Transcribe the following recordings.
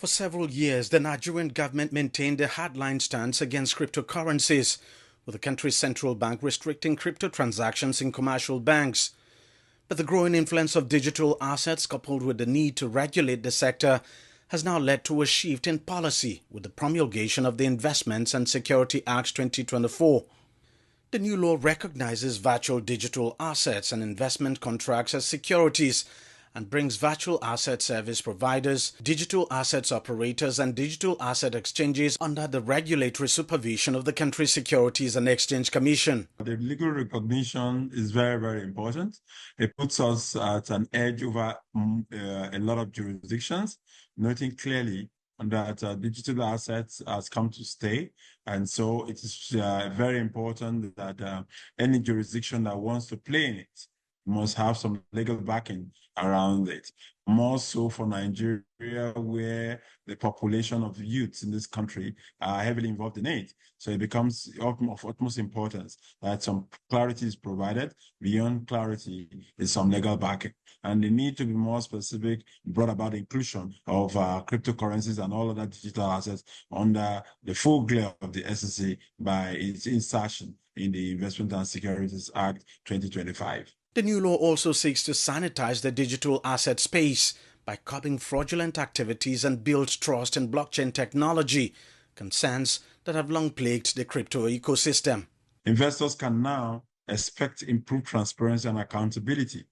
For several years, the Nigerian government maintained a hardline stance against cryptocurrencies, with the country's central bank restricting crypto transactions in commercial banks. But the growing influence of digital assets, coupled with the need to regulate the sector, has now led to a shift in policy with the promulgation of the Investments and Securities Act 2024. The new law recognizes virtual digital assets and investment contracts as securities and brings virtual asset service providers, digital assets operators and digital asset exchanges under the regulatory supervision of the country's Securities and Exchange Commission. The legal recognition is very, very important. It puts us at an edge over a lot of jurisdictions, noting clearly that digital assets has come to stay. And so it is very important that any jurisdiction that wants to play in it must have some legal backing around it. More so for Nigeria, where the population of youths in this country are heavily involved in it. So it becomes of utmost importance that some clarity is provided. Beyond clarity is some legal backing. And the need to be more specific brought about the inclusion of cryptocurrencies and all other digital assets under the full glare of the SEC by its insertion in the Investments and Securities Act 2025. The new law also seeks to sanitize the digital asset space by curbing fraudulent activities and build trust in blockchain technology, concerns that have long plagued the crypto ecosystem. Investors can now expect improved transparency and accountability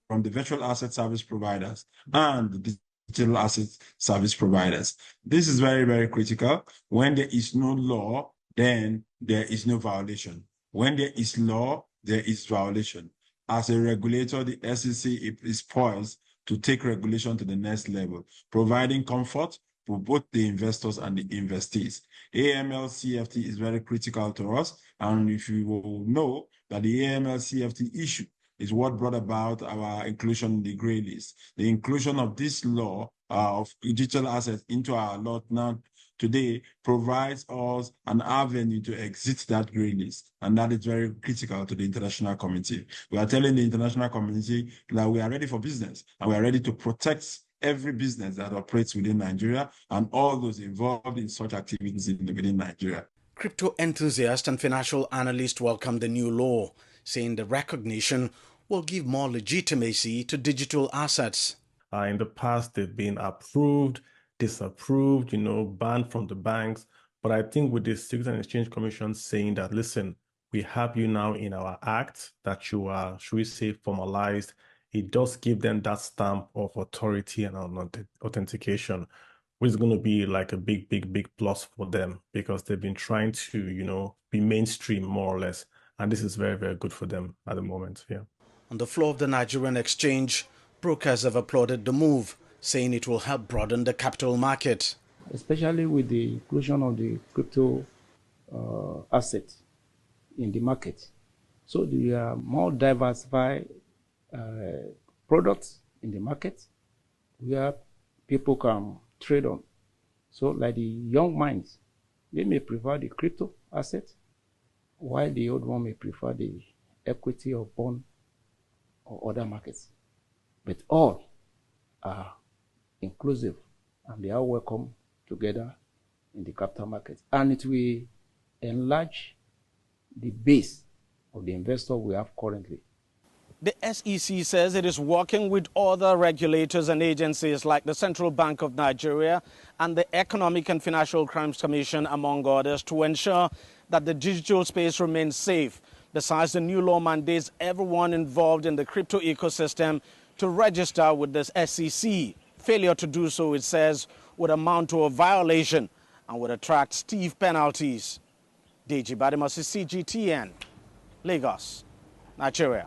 from the virtual asset service providers and the digital asset service providers. This is very, very critical. When there is no law, then there is no violation. When there is law, there is violation. As a regulator, the SEC is poised to take regulation to the next level, providing comfort for both the investors and the investees. AML-CFT is very critical to us, and if you will know that the AML-CFT issue is what brought about our inclusion in the grey list. The inclusion of this law of digital assets into our law now today provides us an avenue to exit that grey list, and that is very critical to the international community. We are telling the international community that we are ready for business, and we are ready to protect every business that operates within Nigeria and all those involved in such activities within Nigeria. Crypto enthusiasts and financial analysts welcome the new law, saying the recognition will give more legitimacy to digital assets. In the past, they've been approved, disapproved, banned from the banks. But I think with the Securities and Exchange Commission saying that, listen, we have you now in our act that you are, should we say, formalized, it does give them that stamp of authority and authentication, which is going to be like a big, big, big plus for them because they've been trying to, be mainstream more or less. And this is very, very good for them at the moment. Yeah. On the floor of the Nigerian exchange, brokers have applauded the move, saying it will help broaden the capital market. Especially with the inclusion of the crypto assets in the market. So there are more diversified products in the market where people can trade on. So like the young minds, they may prefer the crypto asset, while the old one may prefer the equity or bond or other markets. But all are inclusive and they are welcome together in the capital market. And it will enlarge the base of the investor we have currently. The SEC says it is working with other regulators and agencies like the Central Bank of Nigeria and the Economic and Financial Crimes Commission, among others, to ensure that the digital space remains safe. Besides, the new law mandates everyone involved in the crypto ecosystem to register with the SEC. Failure to do so, it says, would amount to a violation and would attract stiff penalties. Deji Badimosi, CGTN, Lagos, Nigeria.